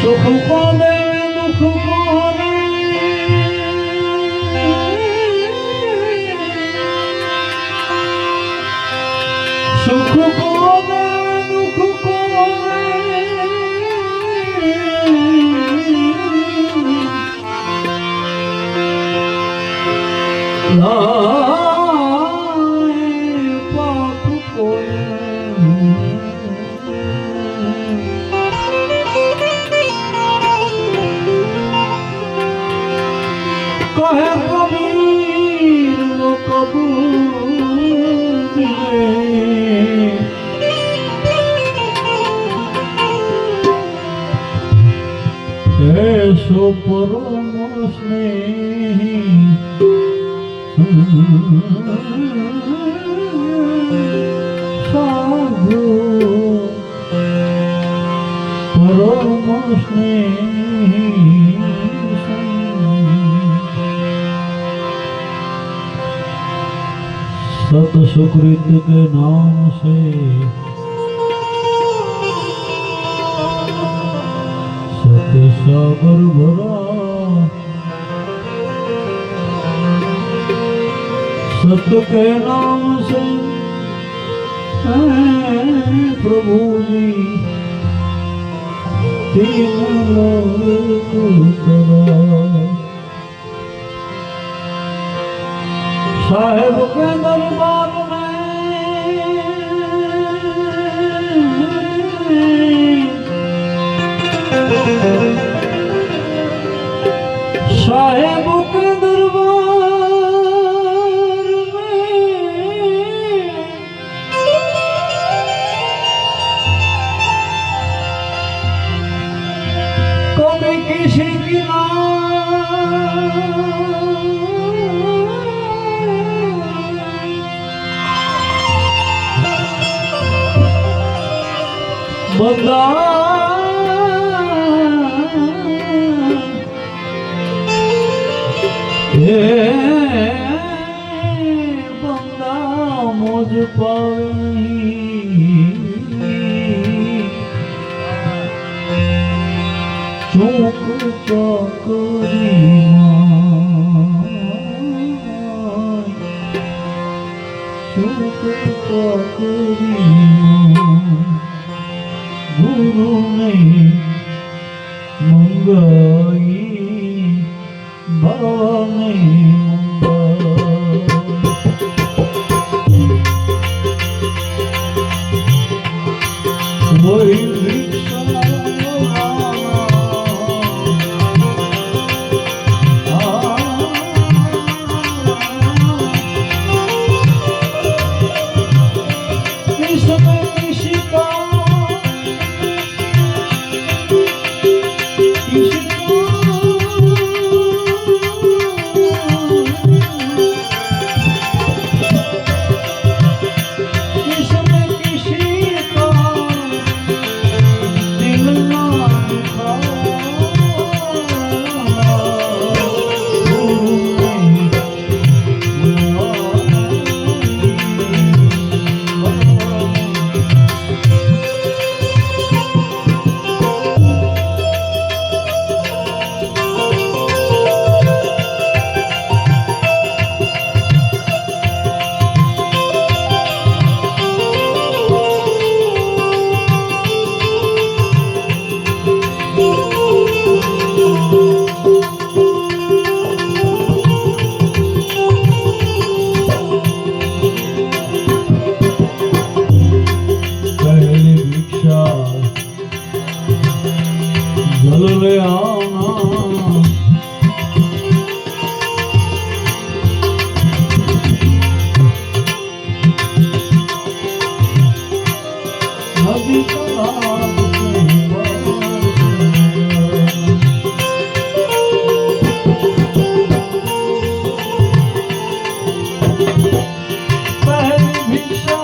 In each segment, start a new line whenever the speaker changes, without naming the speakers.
સુખ કોને દુઃખ કોને સુખ કોને દુઃખ कहे कबीर वो कबूल ऐसो परम स्नेही साधु परम स्नेही सत सुकृत के नाम से सत सागर भरा सत के नाम से प्रभु जी तीन लोक करा साहेब के दरबार में साहेब के दरबार में कभी किसी की ना बंदा बंदा मुझ पावे चौक चौकरी चौक चौकरी गुरु ने मंगाई बाबा ने मंगाई वही भिक्षा जल ले आना नदी तालाब पहली भिक्षा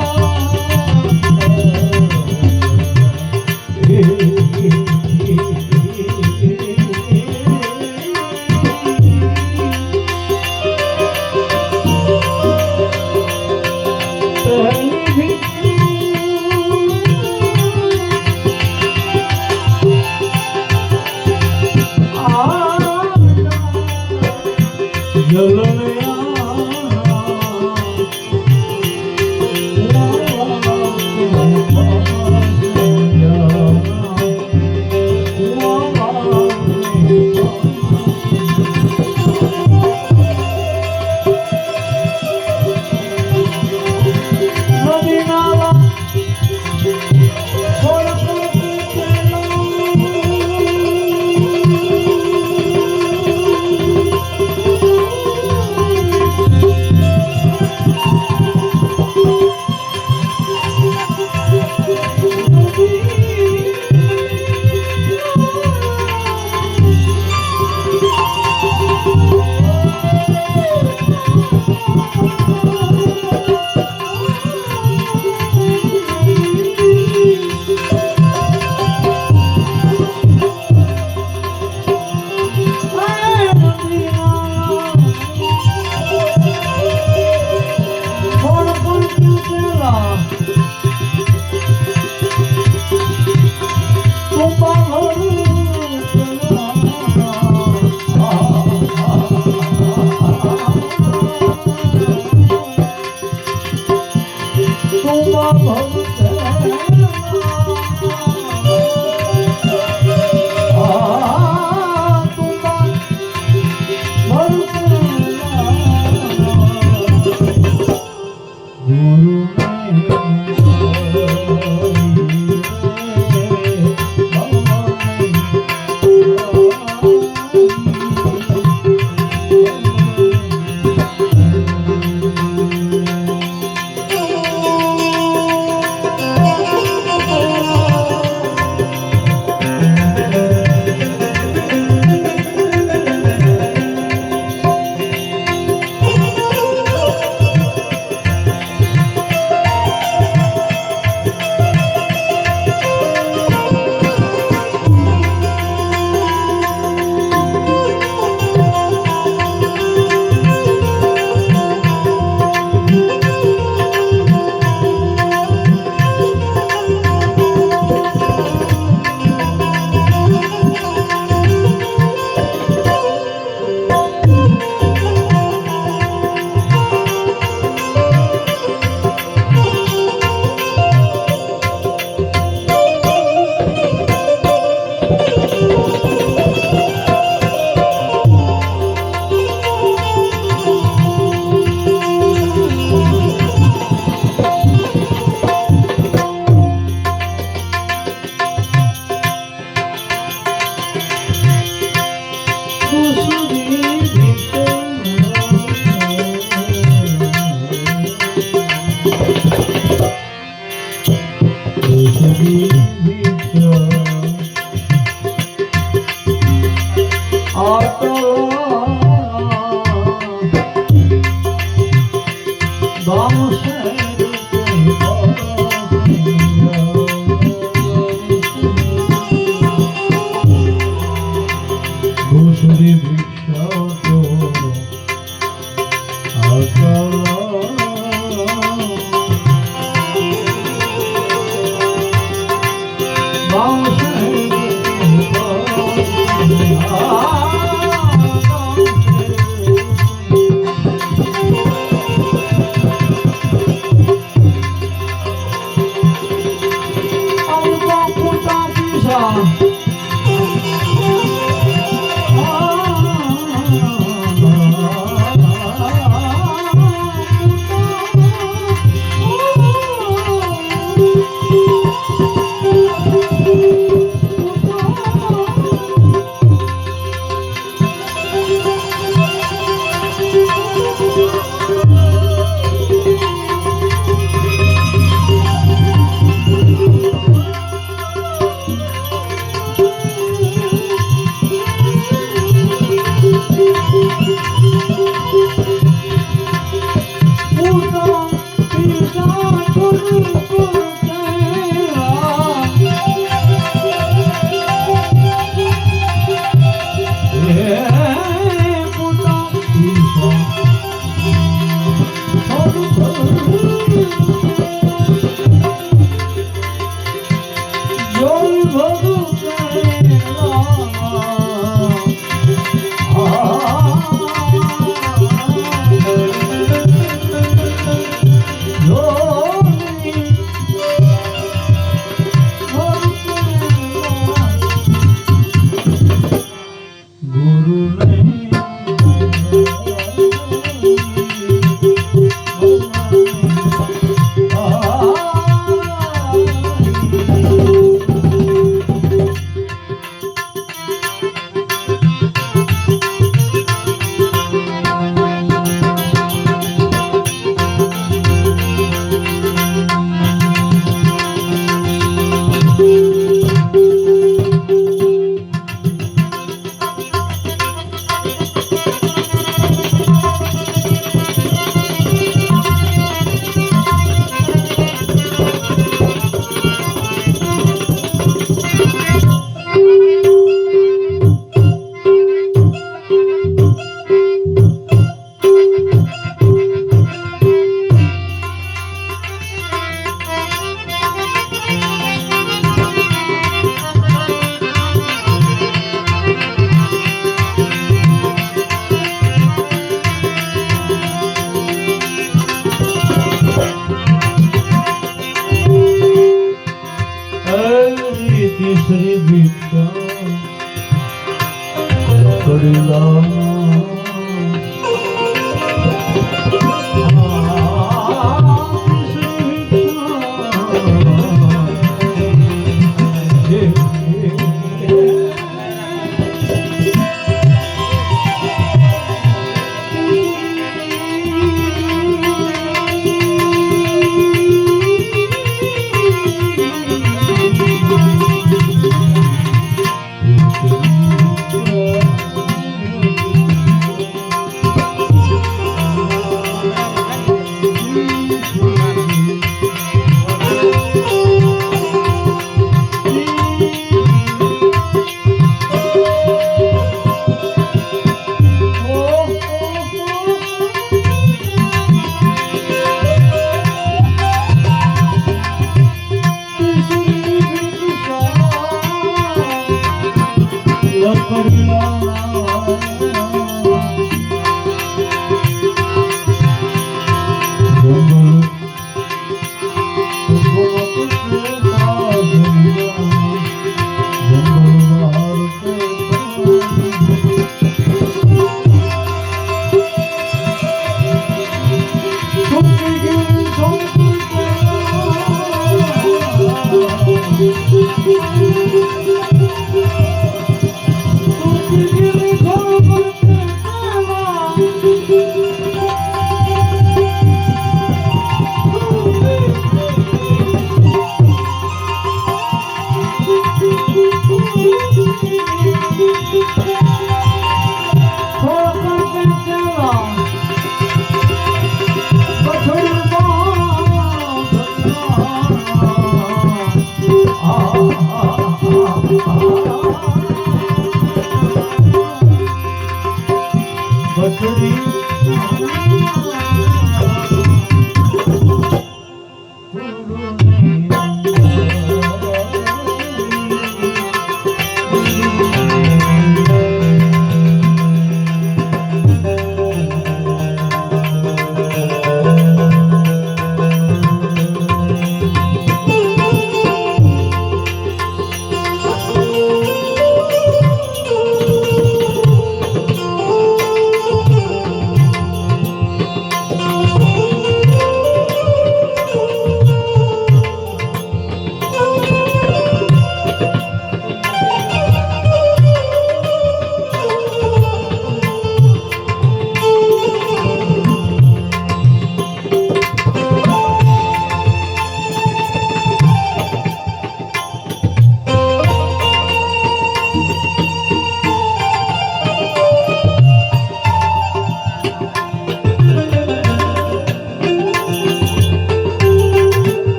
Ah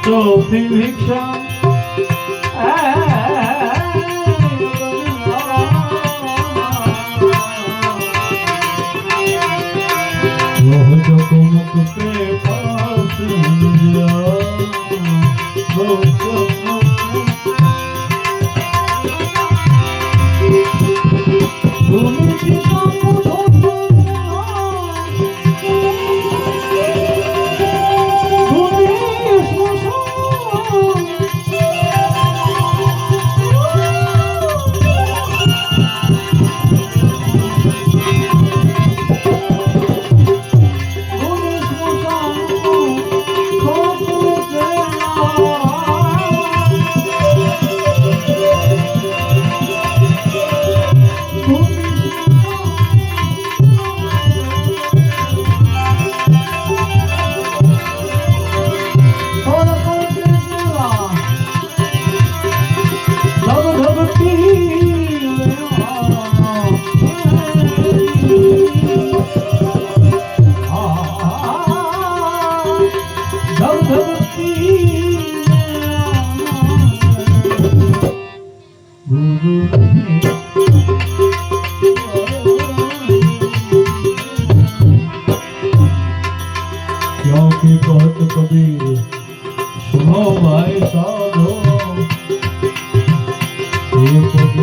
ચોથી ભિક્ષા ભૂમિ क्योंकि बहुत कबीर सुनो भाई साधो ये पद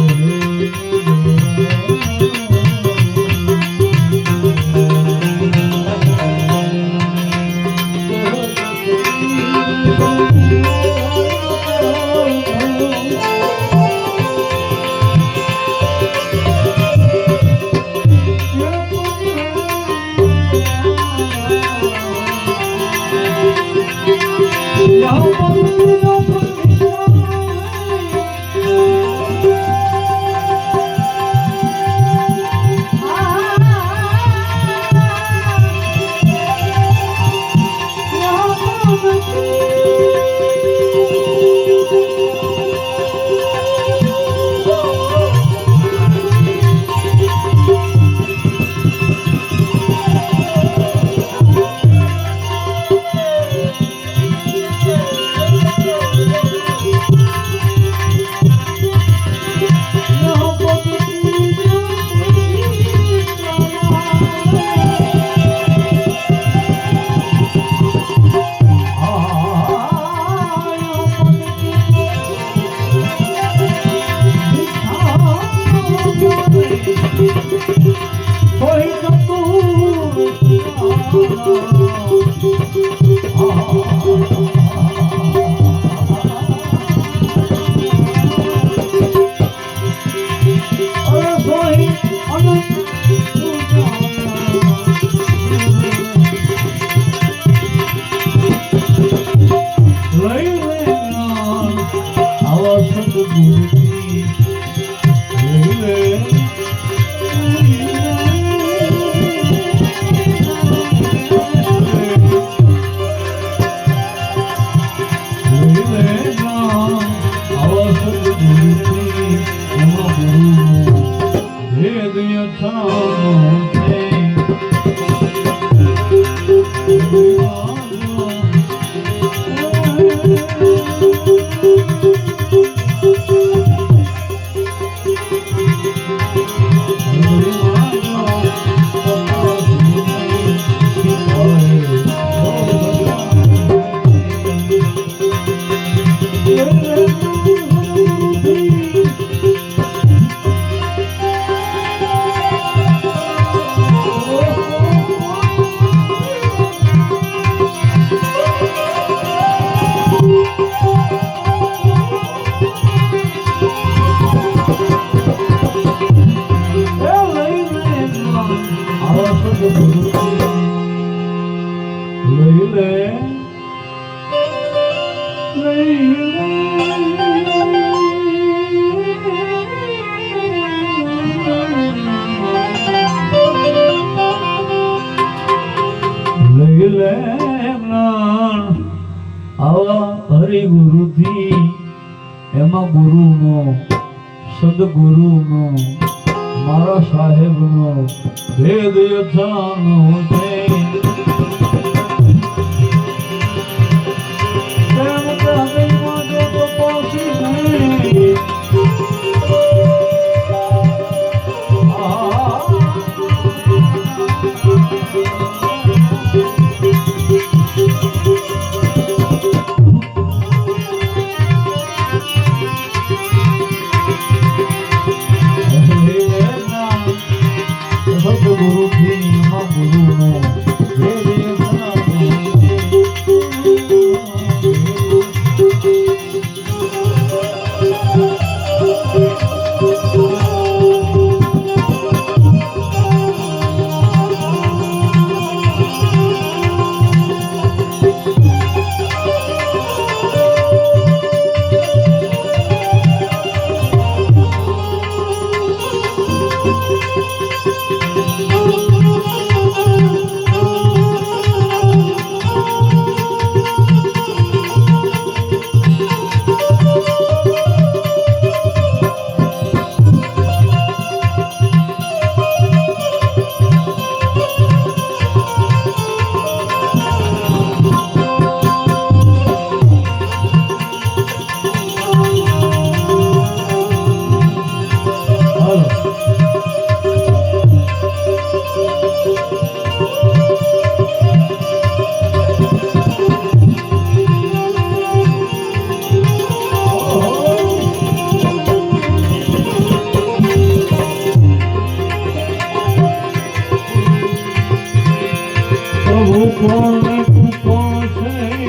હરિગુરુથી એમાં ગુરુનો સદગુરુનો મારા સાહેબનો ભેદ યથાનો છે. ગુરુથી ગુરુનો કોણ ને તું કોણ છે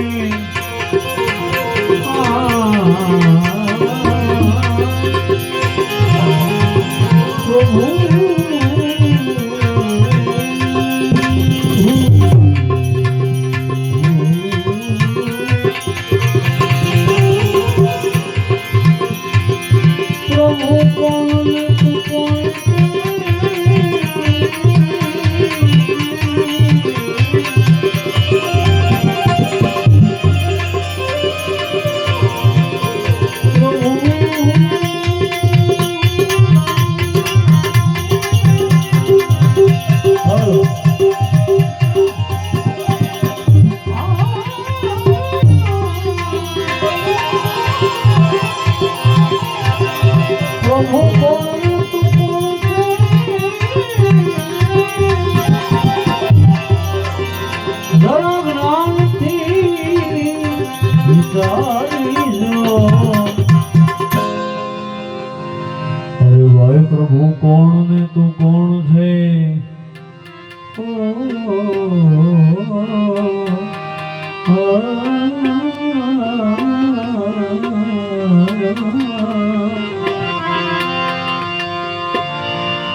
અરે ભાઈ પ્રભુ કોણ ને તું કોણ છે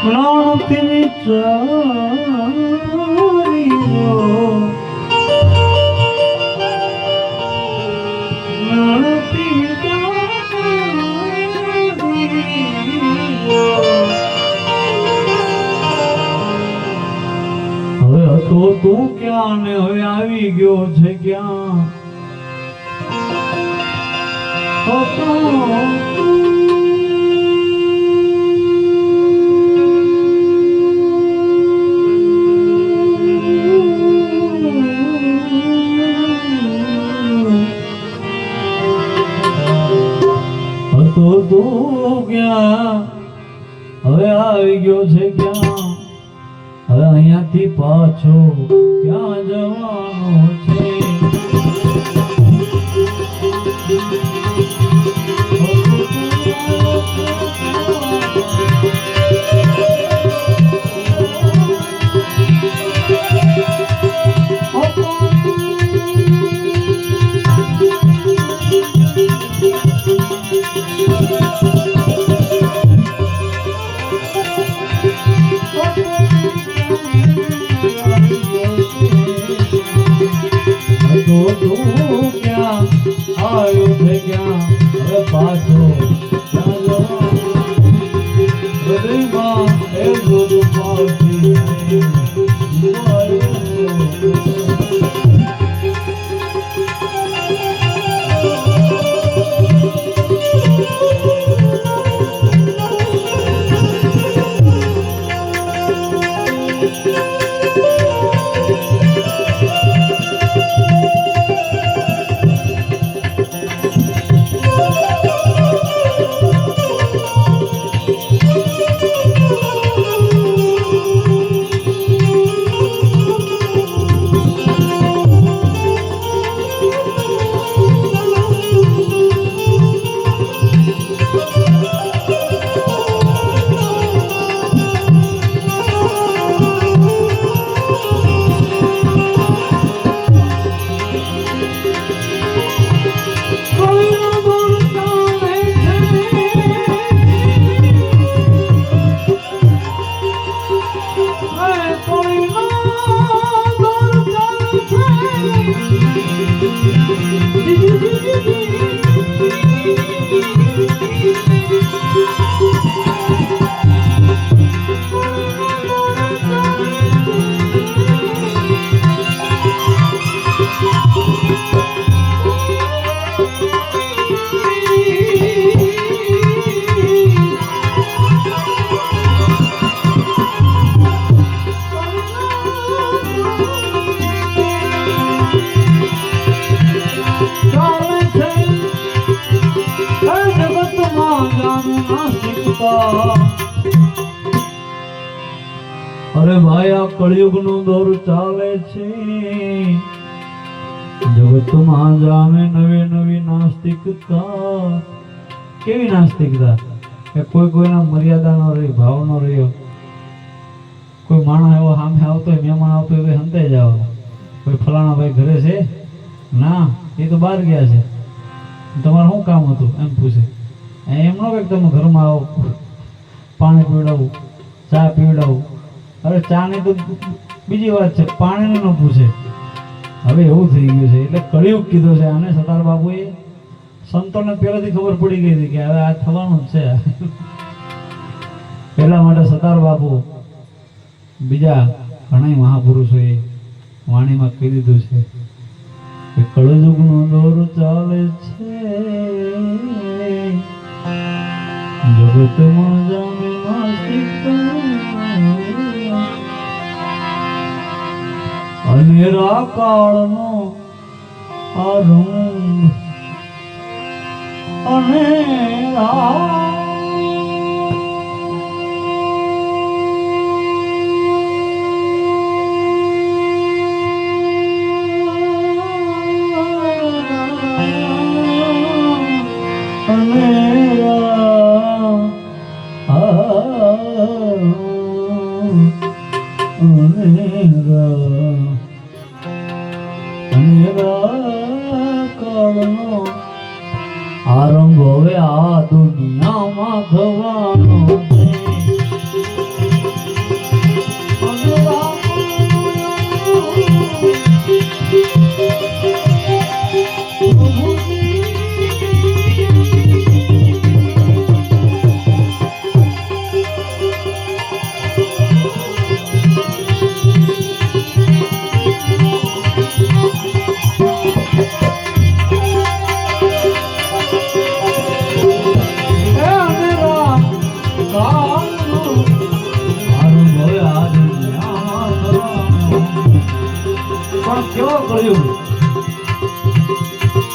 પ્રાણથી વિચારી હવે હતો તું ક્યાં ને હવે આવી ગયો છે ક્યાં હતો તું ક્યાં હવે આવી ગયો છે ક્યાં હવે અહીંયાથી પાછો ક્યાં જવાનો છે અરે ભાઈ આ કળિયુગ નો દોર ચાલે છે જગતમાં જામે નવી નવી નાસ્તિકતા કેવી નાસ્તિકતા કે કોઈના મર્યાદા ન રહી ભાવ ન રહ્યો કોઈ માણસ એવો સામે આવતો હોય મહેમાન આવતો હોય તો હંતાઈ જાવ કોઈ ફલાણા ભાઈ ઘરે છે? ના, એ તો બહાર ગયા છે. તમારે શું કામ હતું એમ પૂછે. એમ ન કે તમે ઘરમાં આવો, પાણી પીવડાવું, ચા પીવડાવું. અરે ચાની તો બીજી વાત છે, પાણીનું ન પૂછે. હવે એવું થઈ ગયું છે. એટલે કળિયુગ કીધો છે આને સતાર બાપુએ. સંતોને પહેલાથી ખબર પડી ગઈ હતી કે હવે આ થવાનું જ છે. એટલા માટે સતાર બાપુ બીજા ઘણા મહાપુરુષોએ વાણીમાં કહી દીધું છે કે કળયુગનો દોર ચાલે છે, જગતમાં જામે નાસ્તિકતા, અનેરા કાળનો આરંભ, અનેરા આરંભ હવે આ દુનિયામાં થવાનો છે.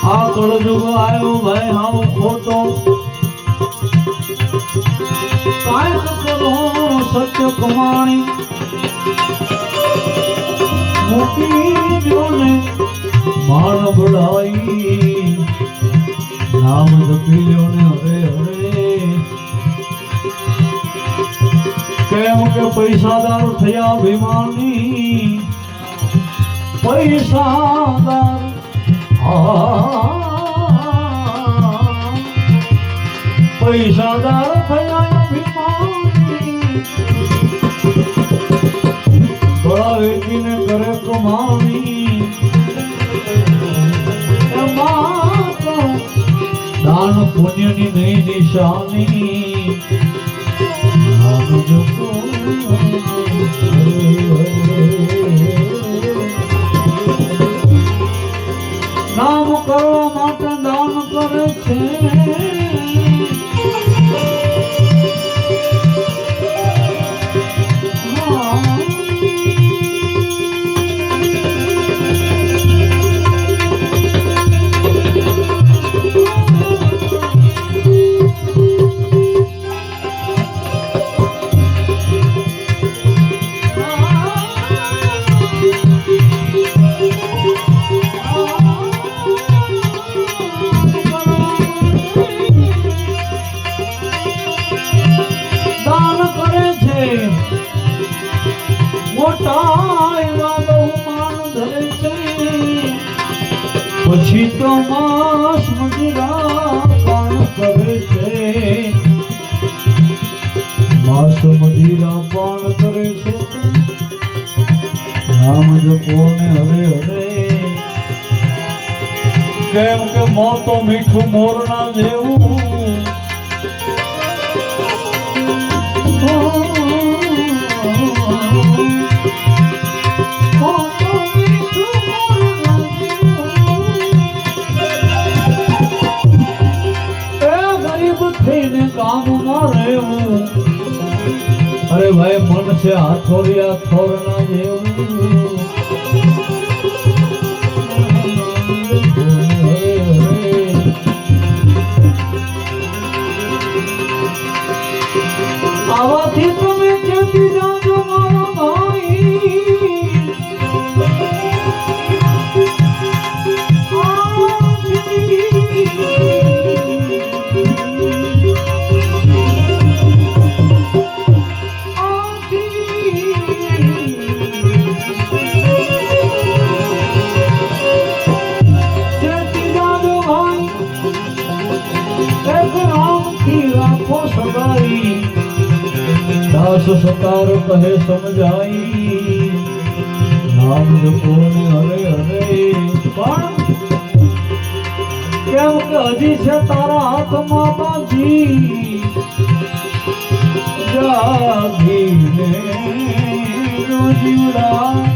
આ કળયુગ આવ્યો ભાઈ હાવ ખોટો, કાંઈક કરો સત્ય કમાણી, મૂકી દો ને માણ બળાઈ, નામ જપી લ્યો ને હરે હરે. કેમ કે પૈસાદાર થયા અભિમાની, પૈસાદાર પૈસાદાર થયા અભિમાની, બળા વેચીને કરે કમાણી. એમાં તો દાન પુણ્યની નહીં નિશાની, નામ જપો નામ કરવા માટે દાન કરે છે. પછી તો માસ મદિરા પાન કરે છે, માસ મદિરા પાન કરે છે. નામ જપો ને હરે હરે. કેમ કે મોતો મીઠું મોરના જેવું, કામમાં રહેવું. અરે ભાઈ મન છે હાથોરિયા થોરના જેવું. આવાથી તમે કેતી જાજો મારા ભાઈ. દાસ સતાર કહે સમજાઈ નામ જપો ને હરે હરે પણ કેમ કે હજી છે તારા હાથમાં બાજી જાગીને જો જીવડા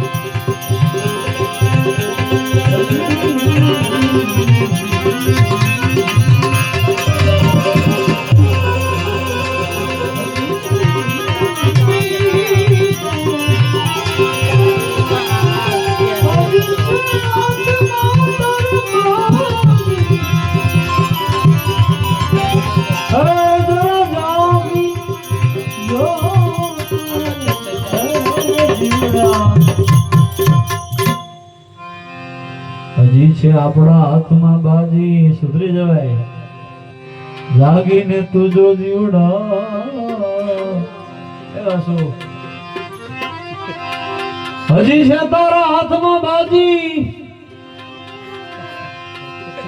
હજી છે આપણા હાથમાં બાજી સુધરી જવાય જાગીને તું જો જીવડા એવા શું હજી છે તારા હાથમાં બાજી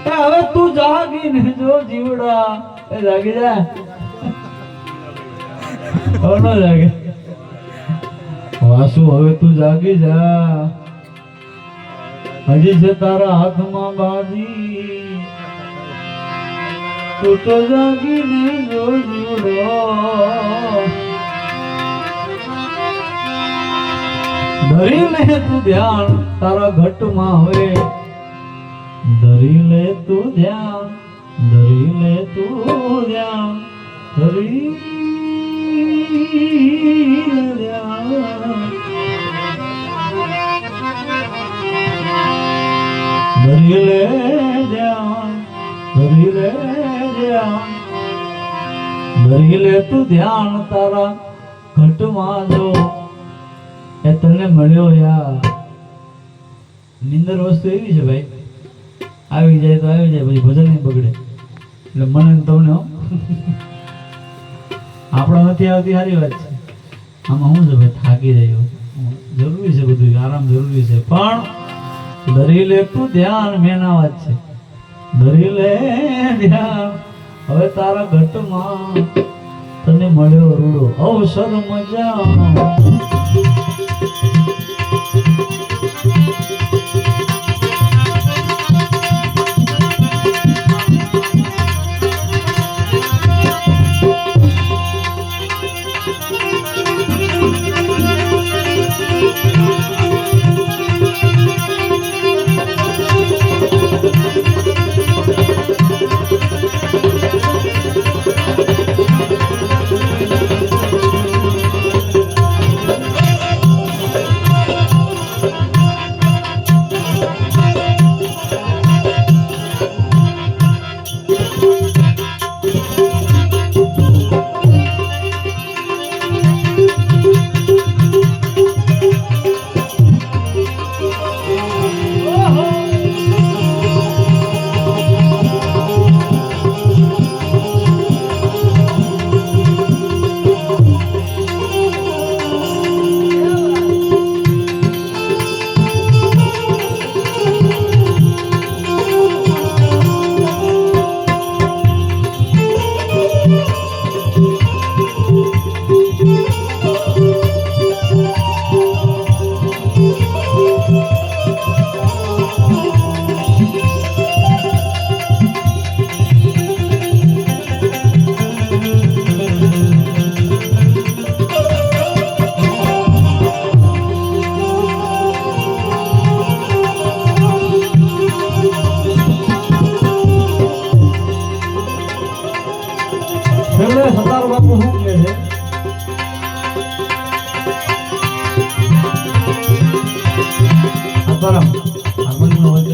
હવે તું જાગીને જો જીવડા એ જાગી જા ન જાગે વાસુ હવે તું જાગી જા હજી છે તારા હાથમાં બાજી તું તો જાગીને જો જીવડો ધરી લે તું ધ્યાન તારા ઘટમાં હવે ધરી લે તું ધ્યાન ધરી લે તું ધ્યાન ધરી લે ધ્યાન ધરી લે ધ્યાન ધરી લે ધ્યાન ધરી લે તું ધ્યાન તારા ઘટમાં જો એ તને મળ્યો યાર નિંદર વસ્તુ એવી છે ભાઈ આવી જાય તો આવી જાય પછી ભજન નહીં બગડે એટલે મને તમને આપણા નથી આવતી સારી વાત છે આમાં શું છે ભાઈ થાકી જાય જરૂરી છે બધું આરામ જરૂરી છે પણ ધરી લે તું ધ્યાન મેના વાત છે ધરી લે ધ્યાન હવે તારા ઘટમાં તને મળ્યો રૂડો અવસર મજાનો સતાર બાપુ શું કહે છે પરમ હાર્મોનિયમ હોય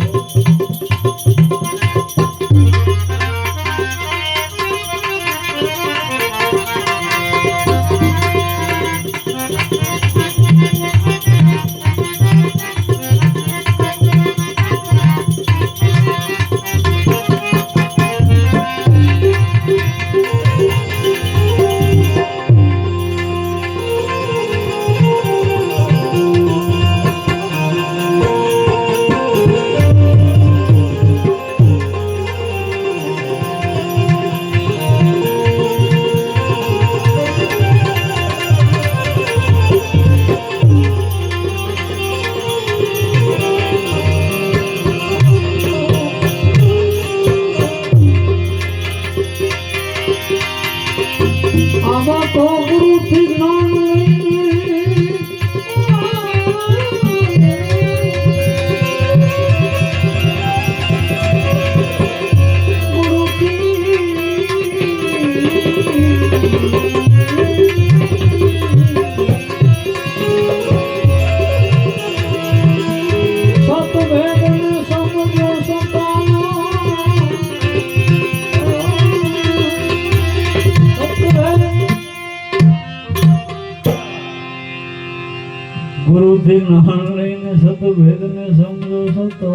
ગુરુથી નાન લઈને સતભેદને સમજો સતો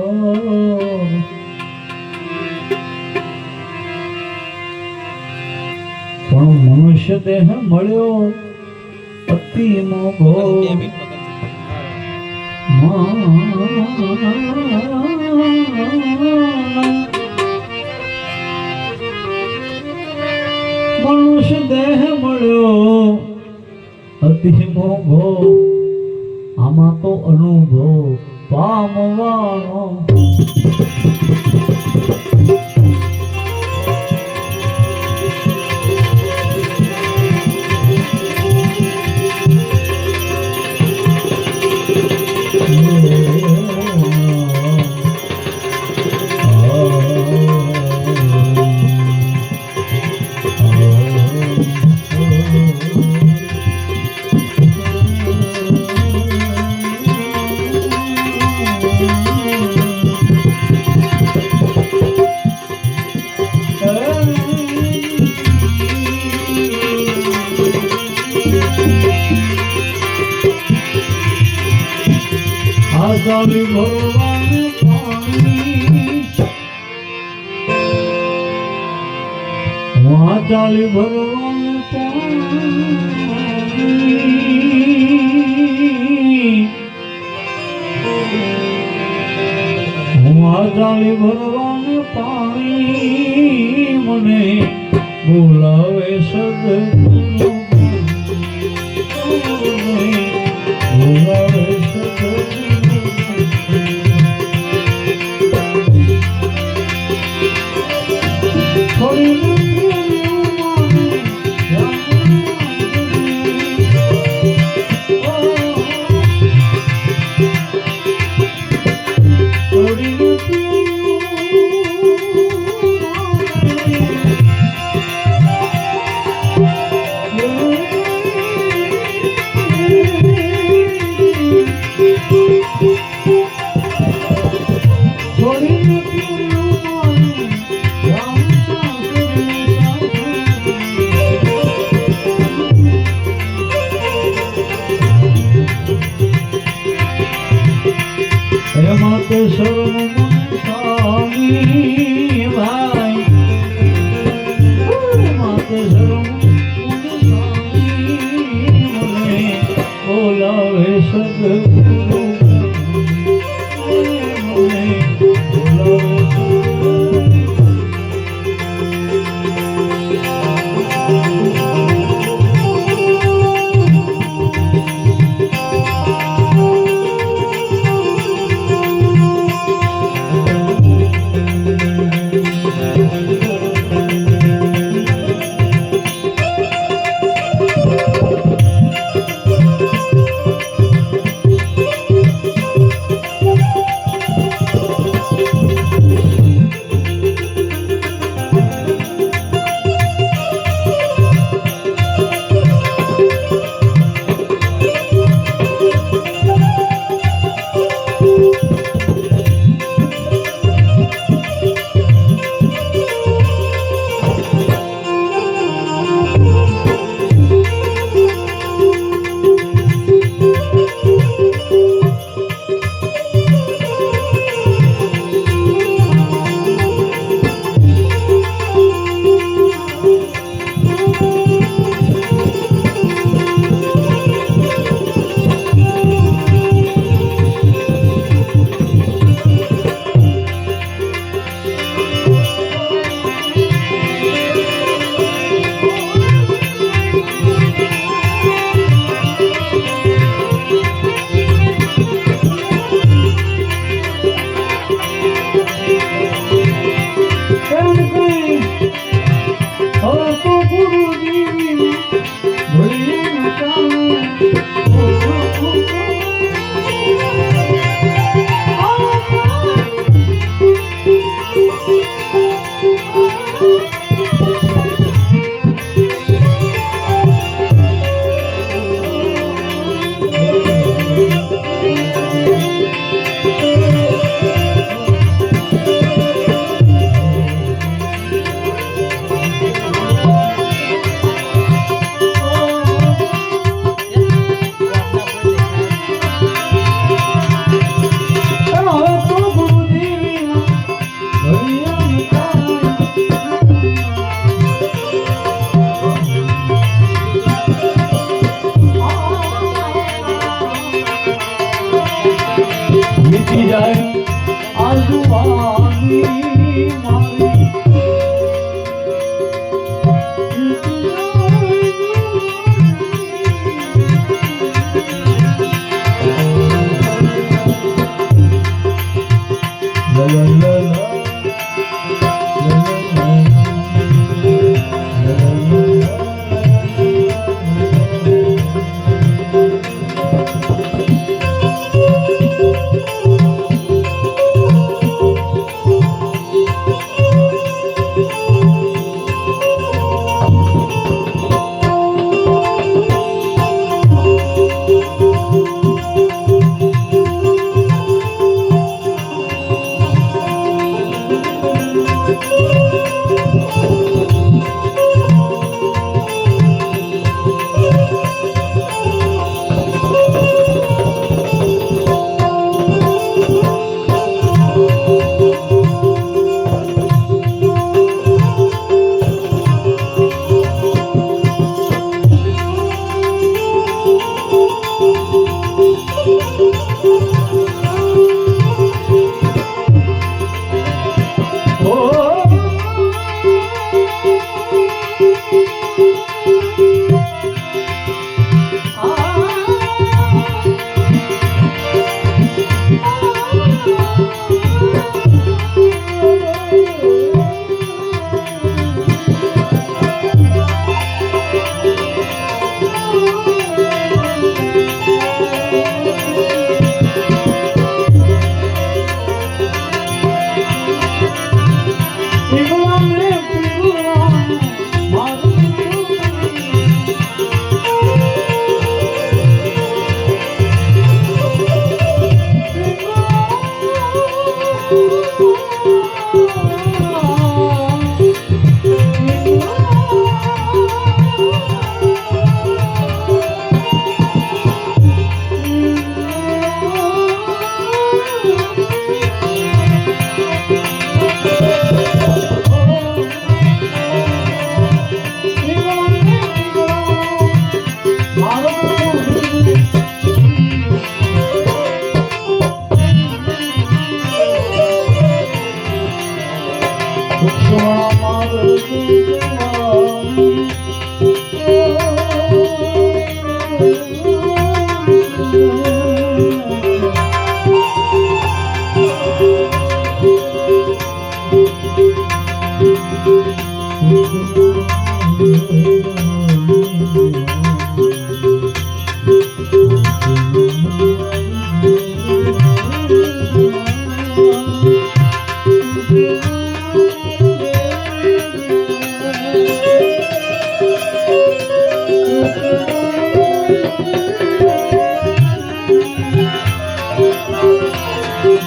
પણ મનુષ્ય દેહ મળ્યો અતિ મોઘો મનુષ્ય દેહ મળ્યો અતિ મોઘો આમાં તો અનુભવ પામવાનો આઝાદી ભગવાન પાણી ચાલી ભગવાન પાણી ચાલી ભગવાન પાણી મને બોલાવે સદગુરુ બોલાવે સદગુરુ માતે શરમ સ્વામી ભાઈ માતે શરમ સ્વામી મને બોલાવે સદગુરુ મને બોલાવે જાય આજુબાની મારી la la la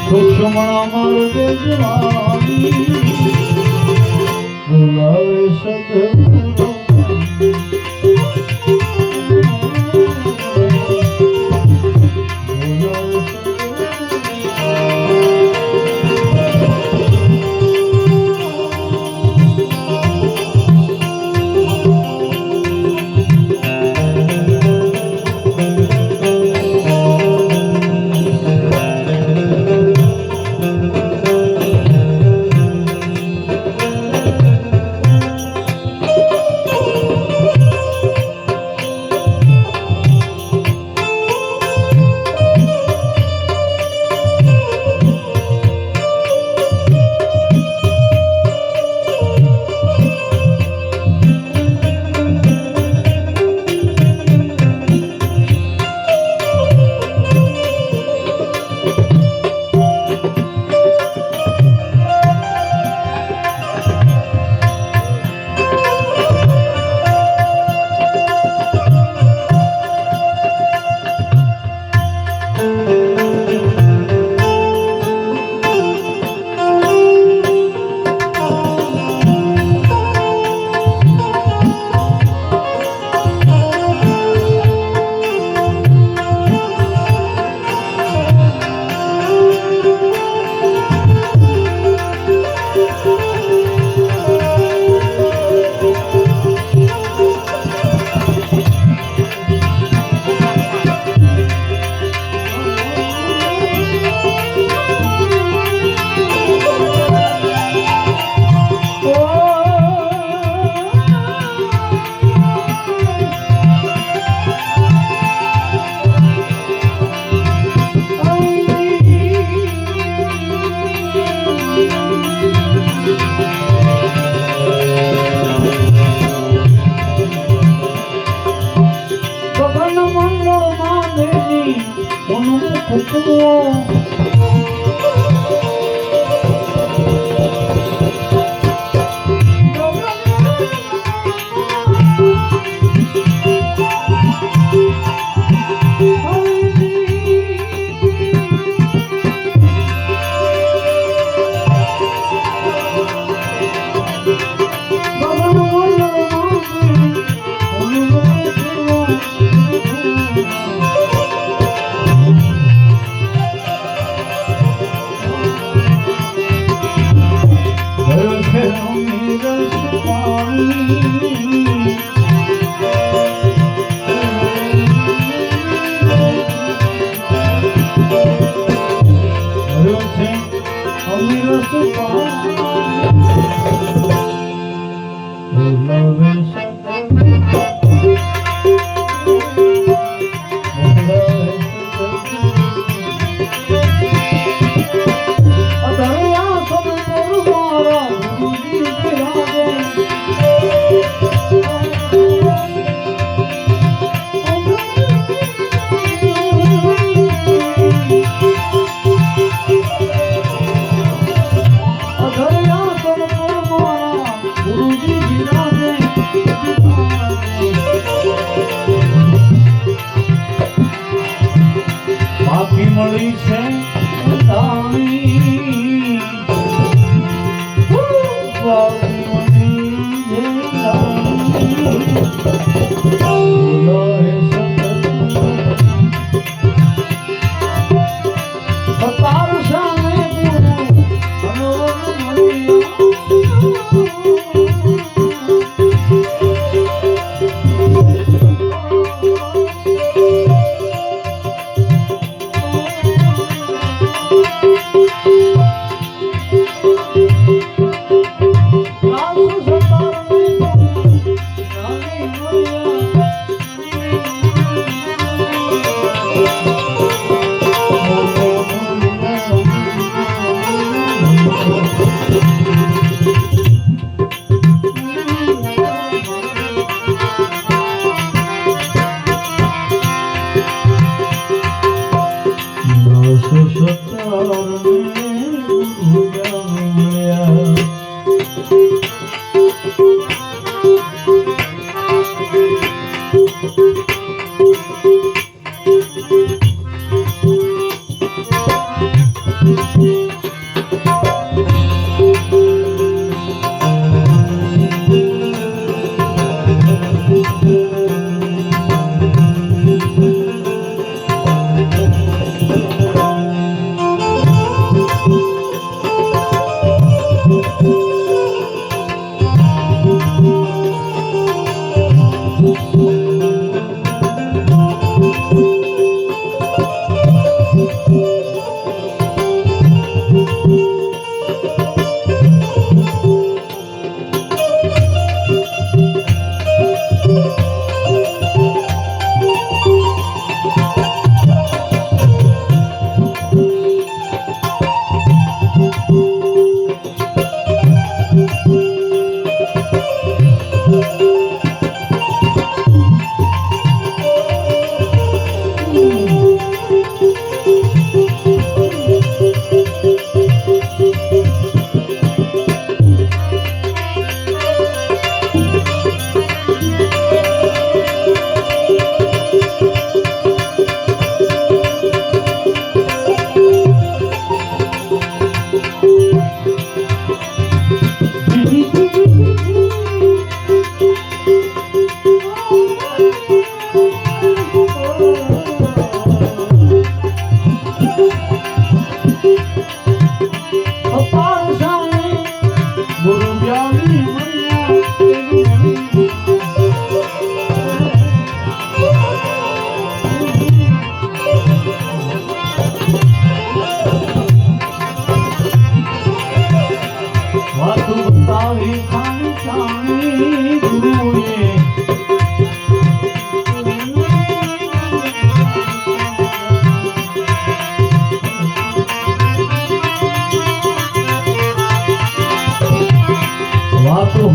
સુષમણા માર્ગે જવાની બોલાવે સદગુરુ મંડળમાં દેવી ઉન્મુખ કુવો મળી છે તારી તારું સામે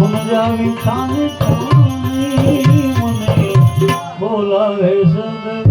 સમજાવી ખાને મને બોલાવે સદ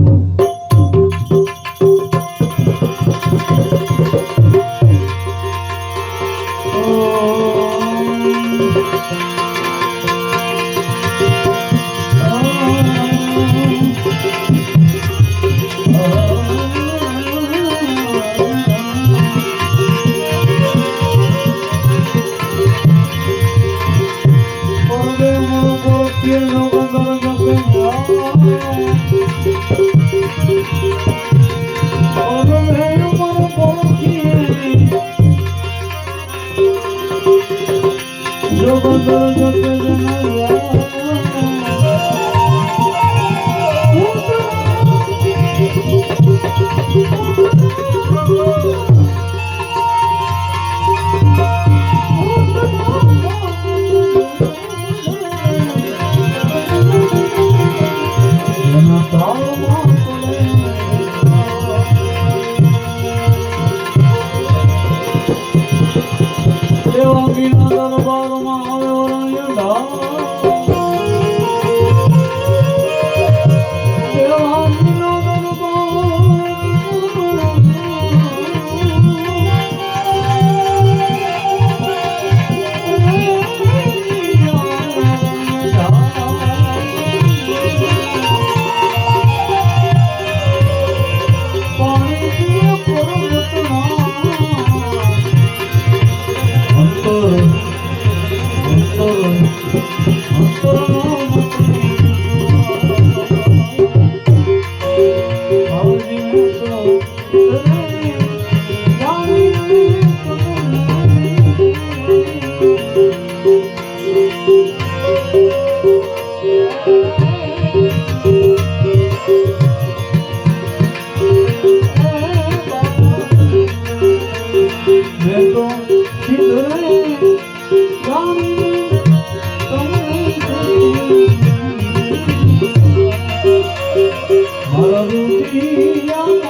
મારા રૂપિયા